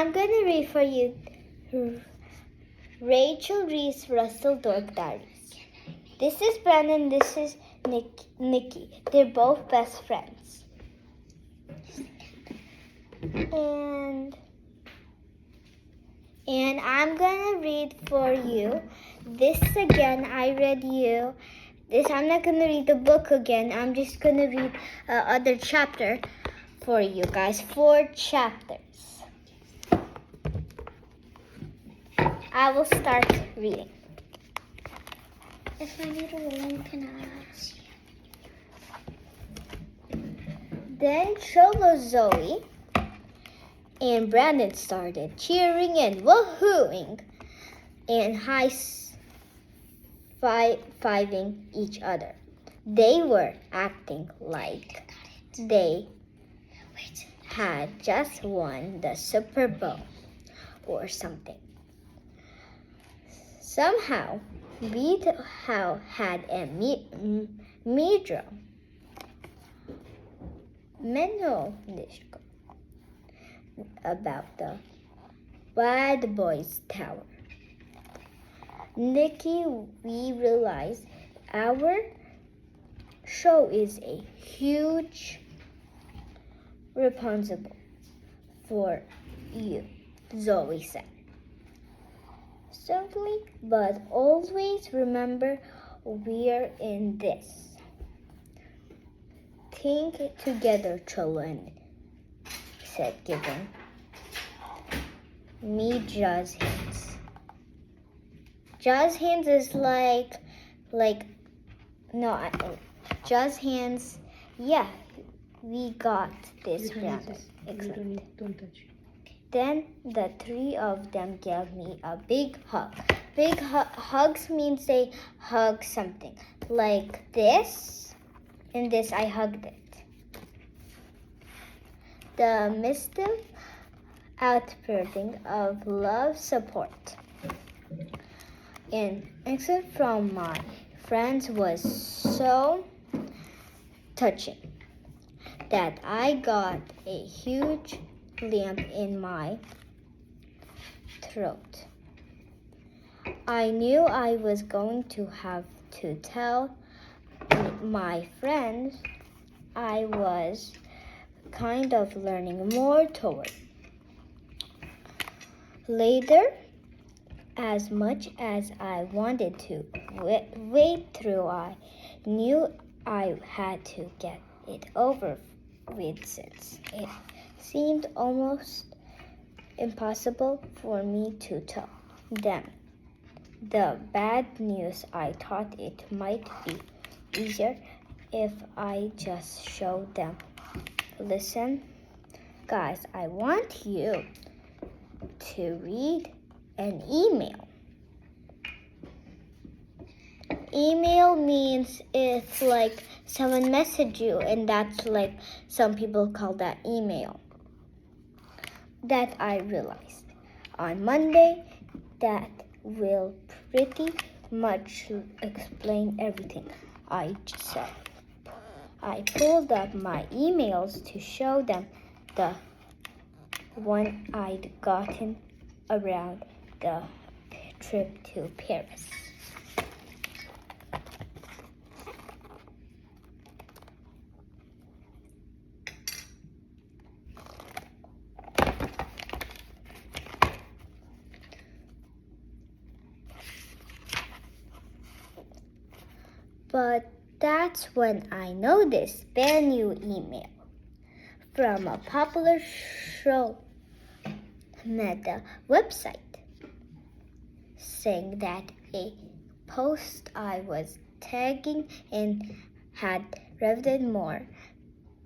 I'm going to read for you Rachel Reese Russell Dork Diaries. This is Brandon, this is Nikki. They're both best friends. And I'm going to read for you. This again, I read you. I'm not going to read the book again. I'm just going to read other chapter for you guys. 4 chapters. I will start reading. If I need a balloon, can I ask you? Then Cholo, Zoe, and Brandon started cheering and woohooing and high-fiving each other. They were acting like they had just won the Super Bowl or something. Somehow, we had a mental about the Bad Boys Tower. Nikki, we realized our show is a huge responsible for you, Zoe said. Certainly, but always remember we're in this. Think together, children, said, giving me Jazz hands. Jazz hands is Jazz hands. Yeah, we got this, Brandon. Excellent. Don't touch. Then the 3 of them gave me a big hug. Big hugs means they hug something like this. In this, I hugged it. The mystic outpouring of love, support, and except from my friends was so touching that I got a huge lump in my throat. I knew I was going to have to tell my friends I was kind of learning more toward. Later, as much as I wanted to wade through, I knew I had to get it over with since it seemed almost impossible for me to tell them the bad news. I thought it might be easier if I just showed them. Listen, guys, I want you to read an email. Email means it's like someone messaged you, and that's like some people call that email. That I realized on Monday that will pretty much explain everything I just said. I pulled up my emails to show them the one I'd gotten around the trip to Paris. But that's when I noticed their new email from a popular show meta website saying that a post I was tagging in had received more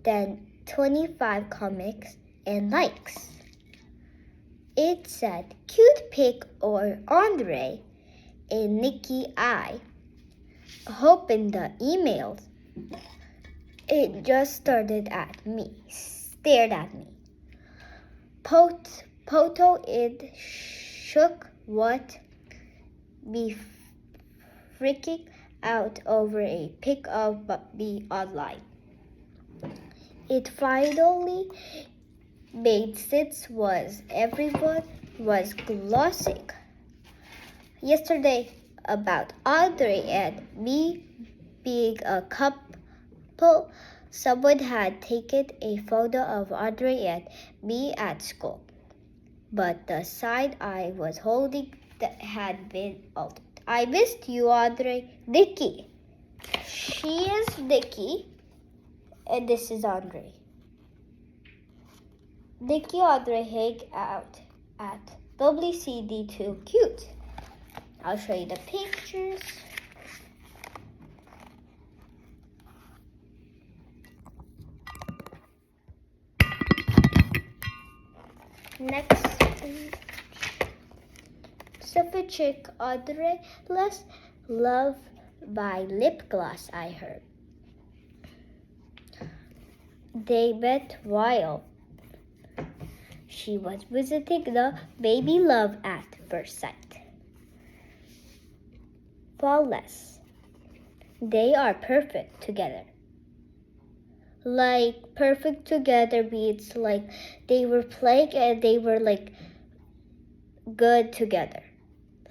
than 25 comments and likes. It said, "Cute pic or Andre and Nikki I." Hoping the emails. It just stared at me. Poto it shook what be freaking out over a pic of me online. It finally Basics was everyone was glossing yesterday about Audrey and me being a couple. Someone had taken a photo of Audrey and me at school, but the side I was holding had been altered. I missed you, Audrey. Nikki. She is Nikki, and this is Audrey. Nikki Audrey hang out at WCD too cute. I'll show you the pictures. Next page. Sophia chick Audrey less love by lip gloss, I heard. They met while she was visiting the baby love at first sight. Flawless. They are perfect together. Like perfect together means like they were playing and they were like good together.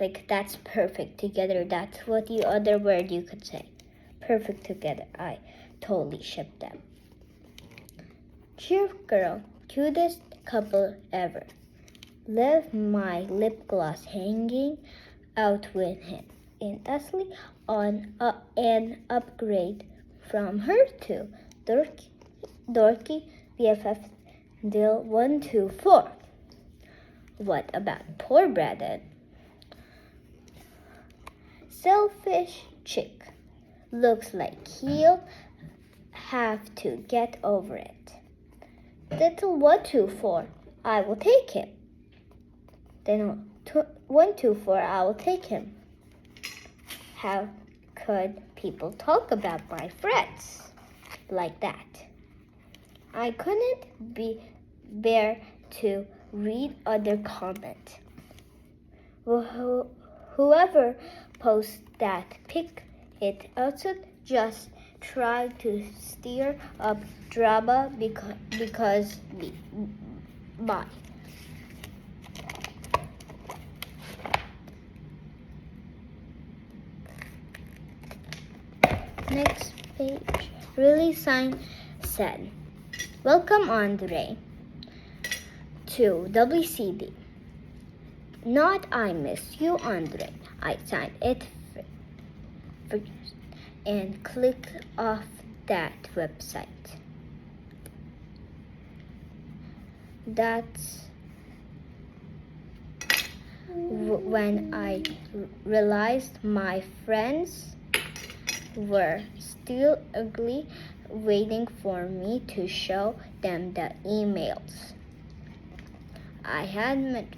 Like that's perfect together. That's what the other word you could say. Perfect together. I totally ship them. Cheer girl, cutest couple ever. Left my lip gloss hanging out with him. Intensely on an upgrade from her to Dorky BFF Deal 124. What about poor Brandon? Selfish chick. Looks like he'll have to get over it. Little 124, I will take him. Then 124, I will take him. How could people talk about my friends like that? I couldn't bear to read other comments. Whoever posts that pic, it also just try to stir up drama because my. Next page. Really sign said, welcome Andre to WCD. Not I miss you, Andre. I signed it first and clicked off that website. That's when I realized my friends were still ugly, waiting for me to show them the emails I had met.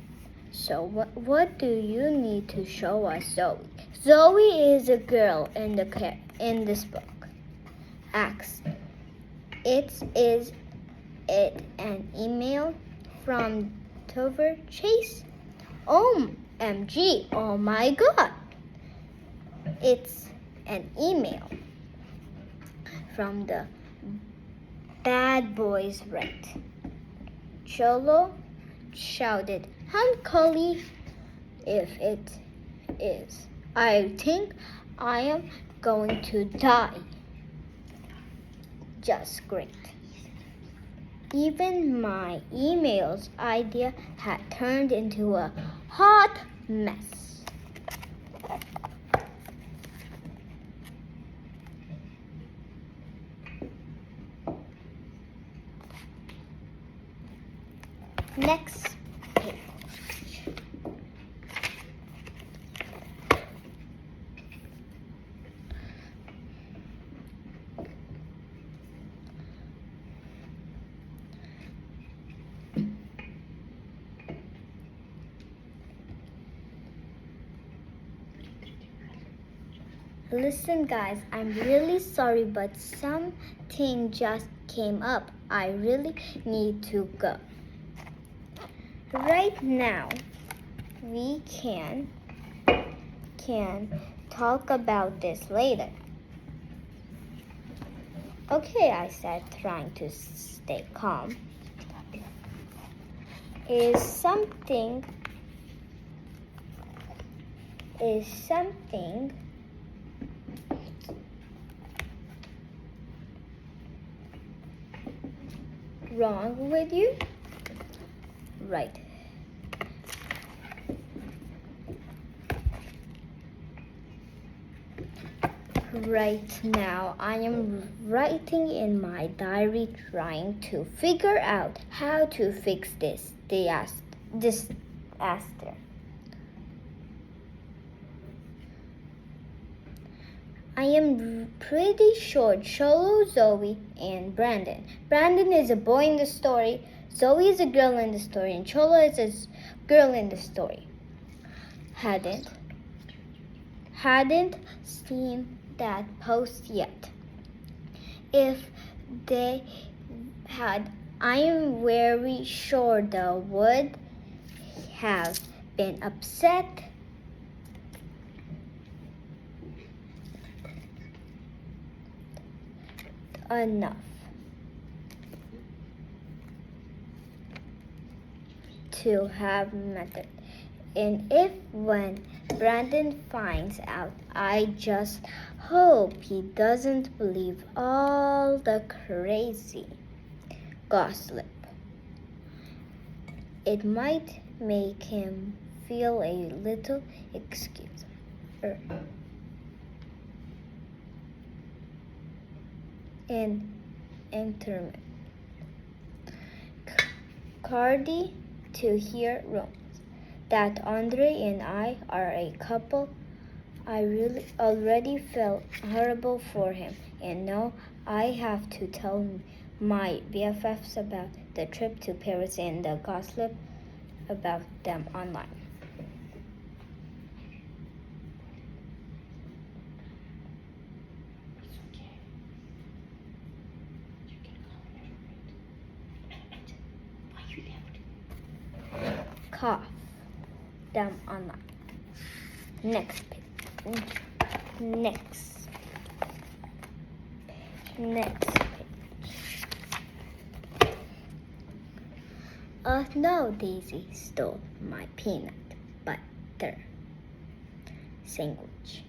So what do you need to show us, Zoe? Zoe is a girl in this book. Ask. Is it an email from Tover Chase? OMG, oh my God. It's an email from the Bad Boys Right. Cholo shouted, Uncully, if it is. I think I am going to die. Just great. Even my emails idea had turned into a hot mess. Next page. Listen guys, I'm really sorry, but something just came up. I really need to go. Right now, we can talk about this later. Okay, I said, trying to stay calm. Is something wrong with you? Right. Right now, I am writing in my diary trying to figure out how to fix this disaster. I am pretty sure Cholo, Zoe, and Brandon. Brandon is a boy in the story, Zoe is a girl in the story, and Cholo is a girl in the story. Hadn't seen that post yet. If they had, I am very sure they would have been upset. Enough to have mattered. And if when Brandon finds out, I just hope he doesn't believe all the crazy gossip. It might make him feel a little interment. Cardi to hear rumors that Andre and I are a couple. I really already felt horrible for him, and now I have to tell my BFFs about the trip to Paris and the gossip about them online. Cough them online. Next page. Next page. No, Daisy stole my peanut butter sandwich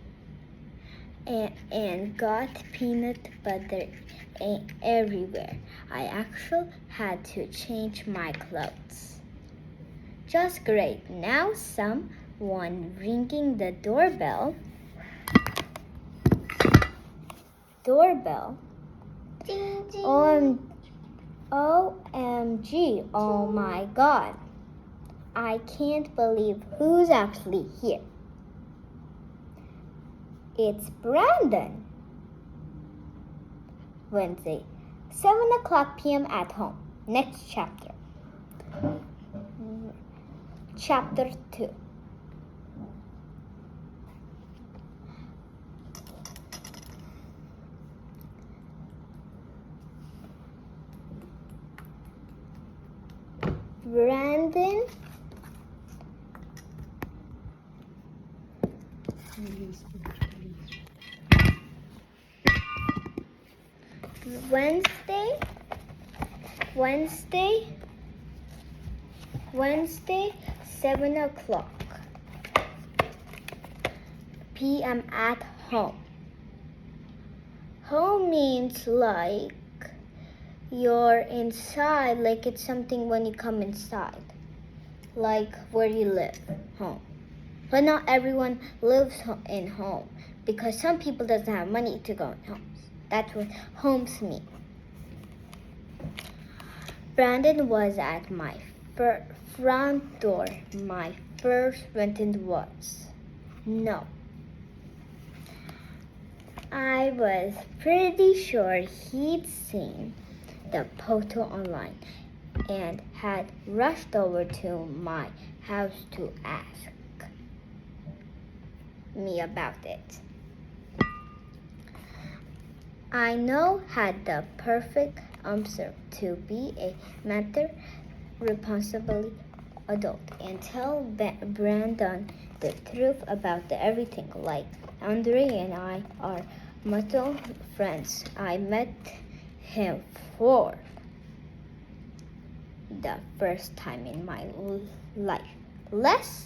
and got peanut butter everywhere. I actually had to change my clothes. Just great. Now someone ringing the doorbell. Ding, ding. OMG, oh my God. I can't believe who's actually here. It's Brandon. Wednesday, 7:00 p.m. at home. Next chapter. Chapter 2. Brandon Wednesday 7:00 p.m. at home. Home means like you're inside, like it's something when you come inside, like where you live, home. But not everyone lives in home because some people doesn't have money to go in homes. That's what homes mean. Brandon was at my front door. My first sentence was, no. I was pretty sure he'd seen the photo online and had rushed over to my house to ask me about it. I now had the perfect answer to be a mature, responsible adult and tell Brandon the truth about everything. Like Andre and I are mutual friends. I met him the first time in my life. Less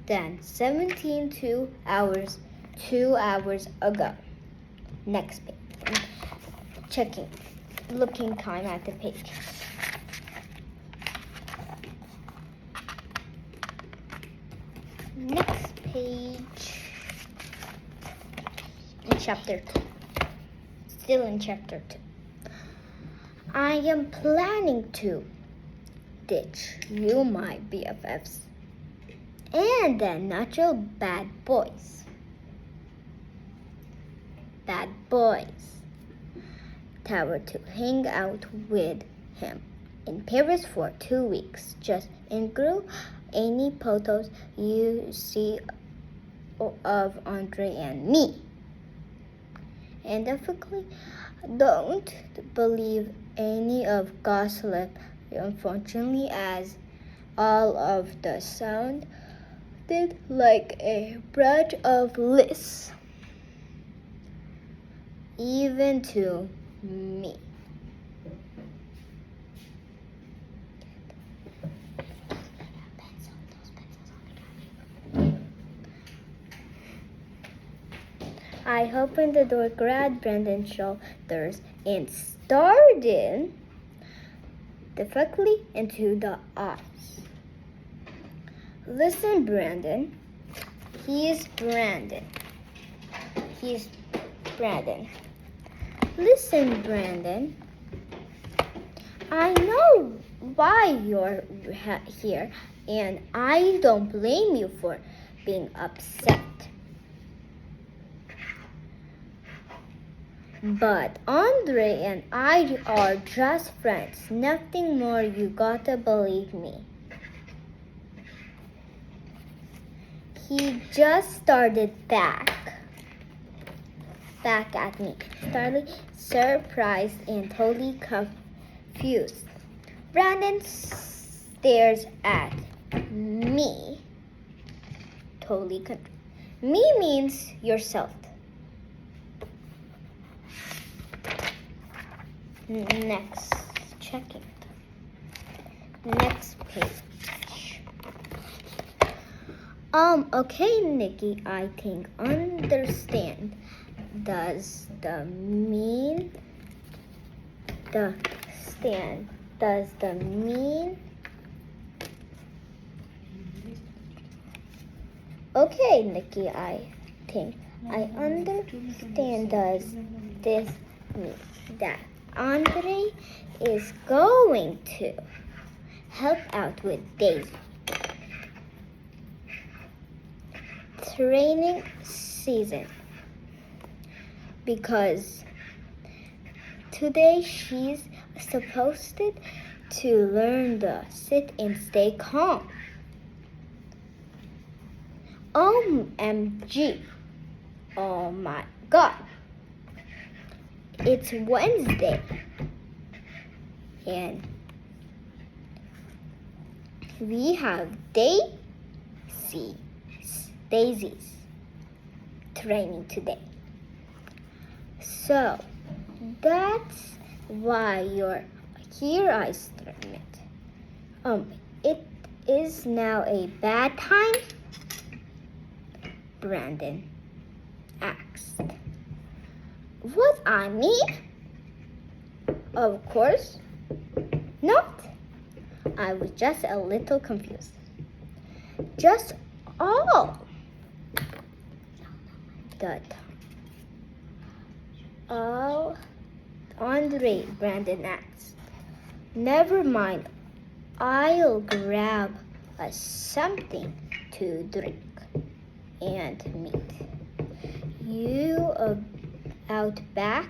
than 17 hours, 2 hours ago. Next page. Looking time at the page. Next page. In chapter 2. Still in chapter 2. I am planning to ditch you, my BFFs, and the natural bad boys. Tower to hang out with him in Paris for 2 weeks. Just include any photos you see of Andre and me. And definitely don't believe any of gossip, unfortunately, as all of the sounded like a branch of lists, even to me. I opened the door, grabbed Brandon's shoulders, and stared directly into the eyes. Listen, Brandon. He's Brandon. Listen, Brandon. I know why you're here, and I don't blame you for being upset. But Andre and I are just friends. Nothing more. You gotta believe me. He just started back at me, startled, surprised, and totally confused. Brandon stares at me, totally confused. Me means yourself. Next page. Okay, Nikki, I think understand. Does the mean Okay, Nikki, I think I understand. Does this mean that Andre is going to help out with Daisy training season? Because today she's supposed to learn the sit and stay calm. OMG. Oh my God. It's Wednesday. And we have Daisy's training today. So that's why you're here, I submit. It is now a bad time? Brandon asked. What I mean? Of course not. I was just a little confused. Just all the time. Oh, Andre, Brandon asked. Never mind. I'll grab us something to drink and meet you out back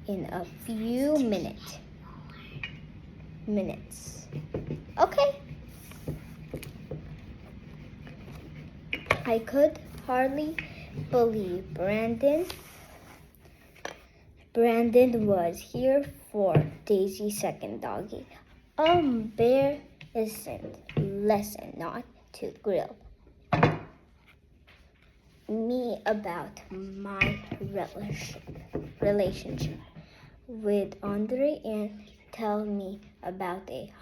in a few minutes. Okay. I could hardly believe Brandon was here for Daisy's second doggy. Bear isn't lesson not to grill me about my relationship with Andre and tell me about a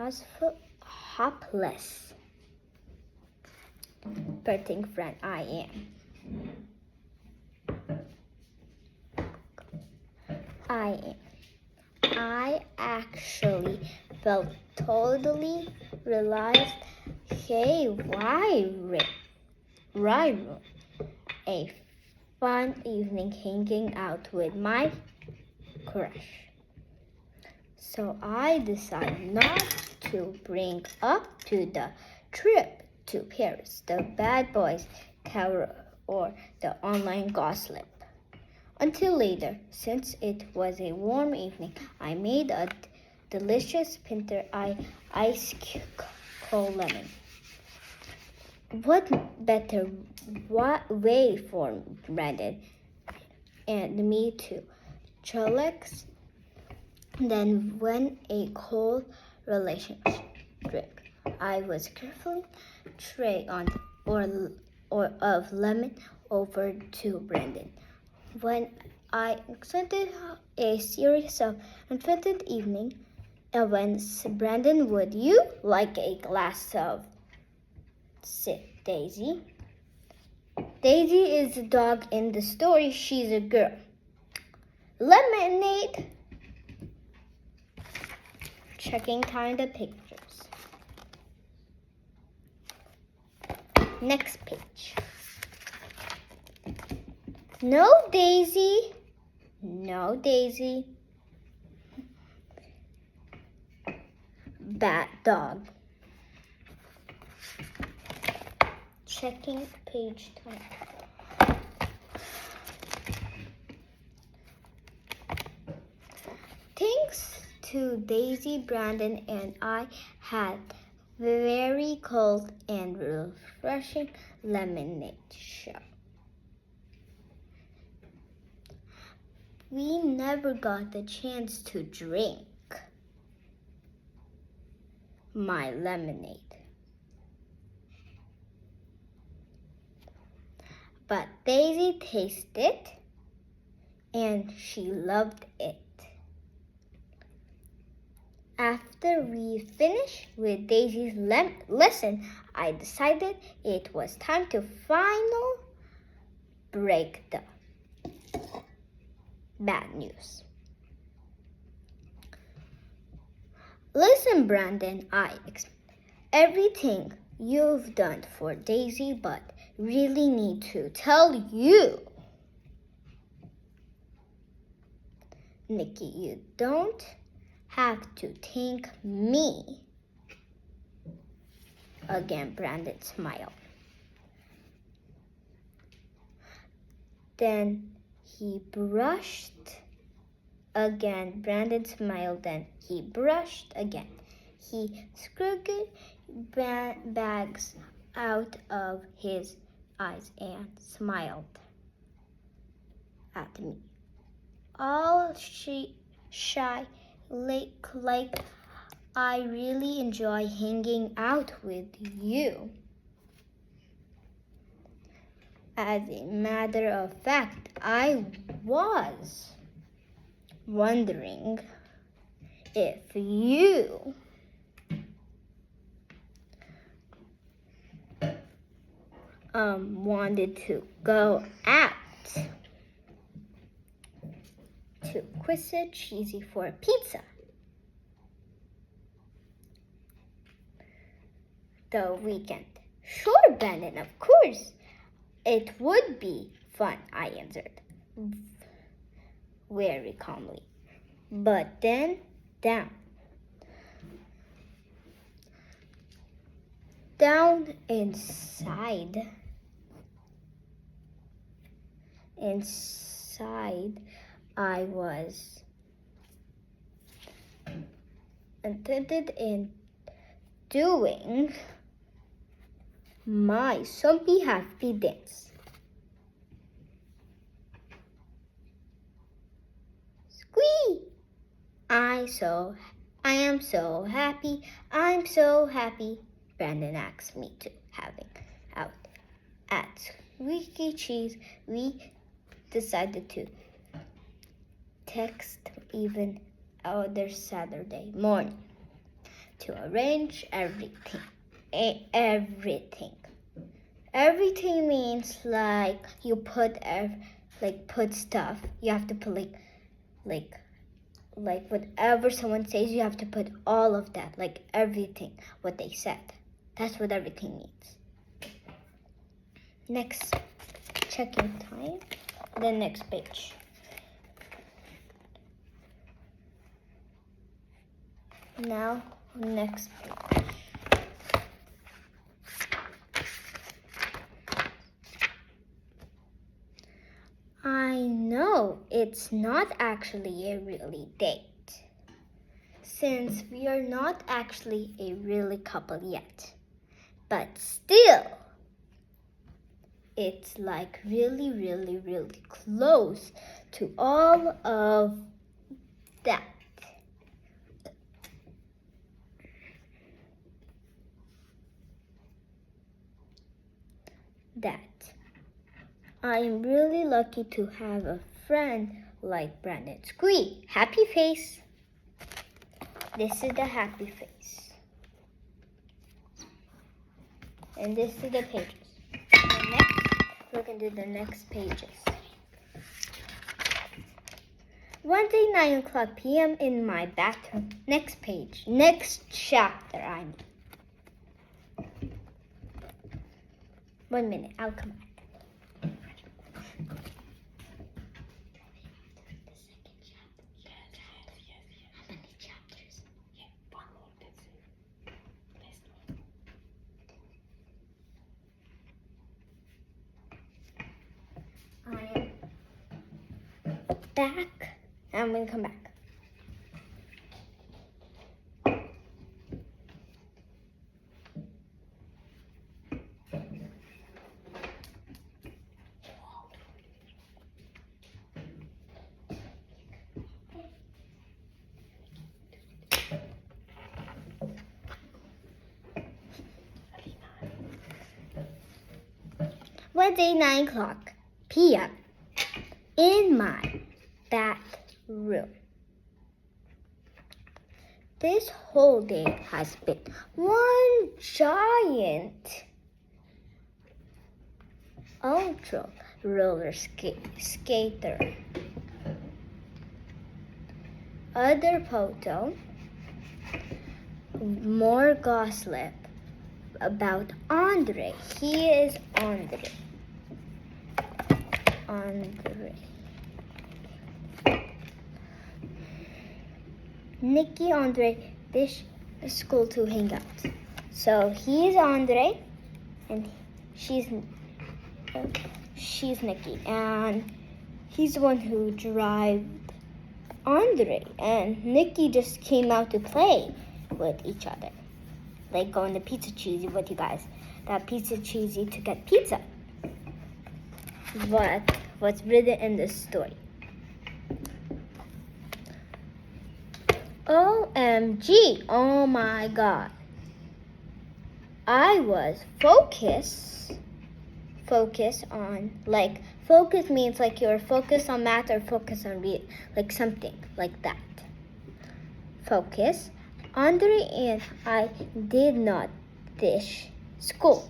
hopeless, petting friend I am. I actually felt totally realized, hey, why a fun evening hanging out with my crush. So I decided not to bring up to the trip to Paris the bad boys tower or the online gossip. Until later, since it was a warm evening, I made a delicious pinter ice cold lemon. What better way for Brandon and me to chillax than when a cold relationship drink I was carefully tray on or of lemon over to Brandon. When I accepted a series of unfettered evening events, Brandon, would you like a glass of Daisy? Daisy is the dog in the story. She's a girl. Lemonade. Checking kind of pictures. Next page. No, Daisy. No, Daisy. Bad dog. Checking page 20. Thanks to Daisy, Brandon, and I had very cold and refreshing lemonade show. We never got the chance to drink my lemonade. But Daisy tasted it and she loved it. After we finished with Daisy's lesson, I decided it was time to final break the bad news. Listen, Brandon, I expect everything you've done for Daisy, but really need to tell you. Nikki, you don't have to thank me. Again, Brandon smiled. Then he brushed again. Brandon smiled. Then he brushed again. He scrubbed bags out of his eyes and smiled at me. All shy, like I really enjoy hanging out with you. As a matter of fact, I was wondering if you wanted to go out to Quissa Cheesy for a pizza. The weekend. Sure, Brandon, of course. It would be fun, I answered very calmly. But then down inside I was intended in doing my Sumpy Happy dance. Squee! I am so happy. I'm so happy. Brandon asked me to having out at Squeaky Cheese. We decided to text even other Saturday morning to arrange everything. Everything. Everything means like you put put stuff. You have to put like whatever someone says, you have to put all of that, like everything what they said. That's what everything means. Next, checking time. The next page. Now, next page. I know it's not actually a really date, since we are not actually a really couple yet. But still, it's like really, really, really close to all of that. I'm really lucky to have a friend like Brandon Squee. Happy face. This is the happy face. And this is the pages. We're going to do the next pages. Wednesday, 9:00 p.m. in my bathroom. Next page. Next chapter, I mean. 1 minute, I'll come back. I am back. I'm going to come back. Wednesday, 9:00 p.m. in my bathroom. This whole day has been one giant ultra roller skater. Other photo, more gossip about Andre. He is Andre. Nikki, Andre, this school to hang out. So he's Andre, and she's Nikki, and he's the one who drives Andre, and Nikki just came out to play with each other, like going to Pizza Cheesy with you guys. That Pizza Cheesy to get pizza. What's written in this story? OMG, oh my God. I was focus on, focus means like you're focused on math or focus on read, like something like that. Focus. Andre and I did not dish school.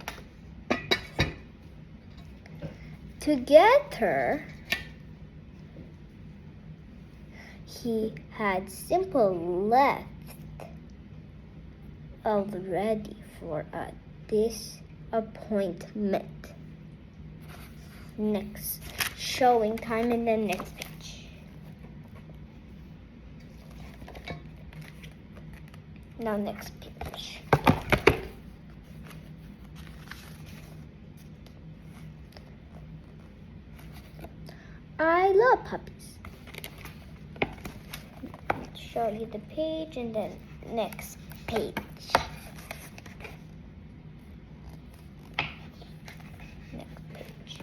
Together, he had simple left already for a disappointment. Next, showing time in the next page. Now next page. I love puppies. Show you the page and then next page. Next page.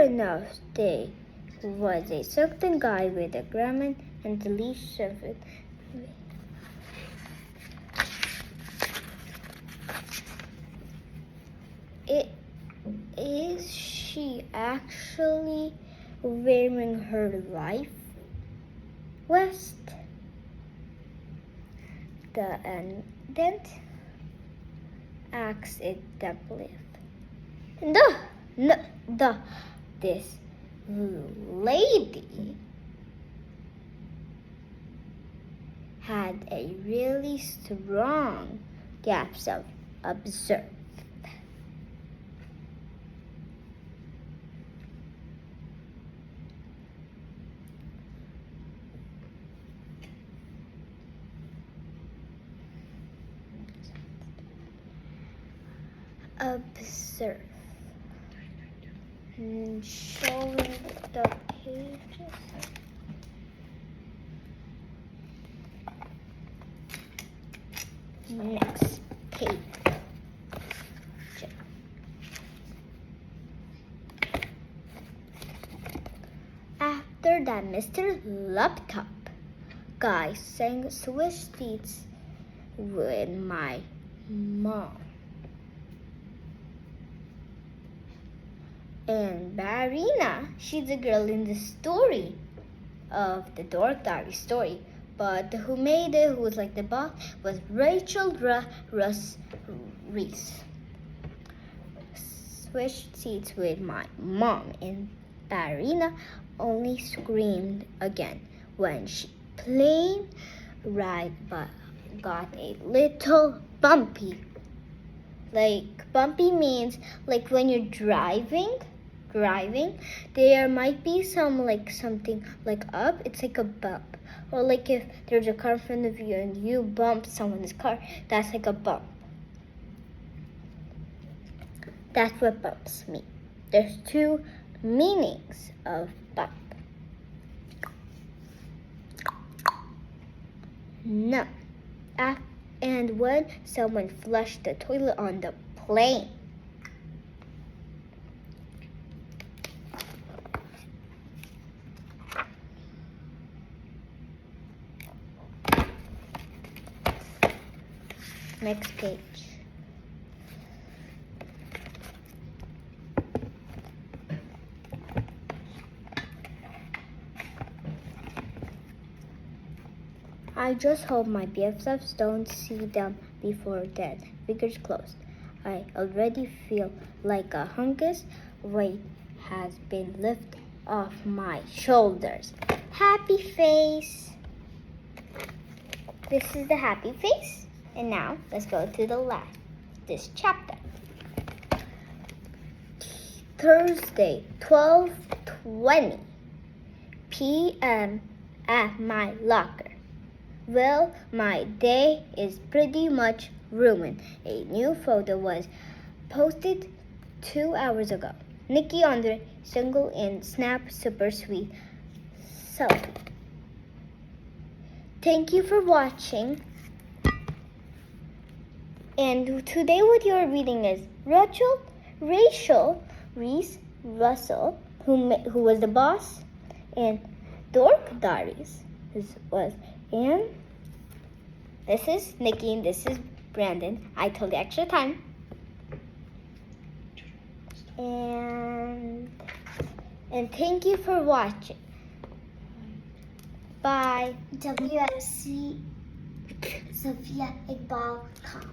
enough, there was a certain guy with a gremlin and the leash of it. Is she actually wearing her life vest? The attendant asked it doubly. This lady had a really strong gasp of observe. Observe. Showing the pages. Next page. After that, Mr. Laptop guy sang Swiss Beats with my mom. And Barina, she's the girl in the story of the Dork Diaries story. But who made it, who was like the boss, was Rachel Russ Reese. Switched seats with my mom, and Barina only screamed again when she plane ride but got a little bumpy. Like bumpy means like when you're driving, there might be something like up, it's like a bump. Or like if there's a car in front of you and you bump someone's car, that's like a bump. That's what bumps mean. There's two meanings of bump. No. And when someone flushed the toilet on the plane. Next page. I just hope my BFFs don't see them before dead. Fingers closed. I already feel like a hungus weight has been lifted off my shoulders. Happy face. This is the happy face. And now let's go to the last, this chapter. Thursday, 12:20 p.m. at my locker. Well, my day is pretty much ruined. A new photo was posted 2 hours ago. Nikki on the single and snap super sweet selfie. Thank you for watching. And today what you're reading is Rachel Reese Russell, who was the boss, and Dork Diaries and this is Nikki and this is Brandon. I told the extra time. And thank you for watching. Bye. WFC Sophia Iqbal.com.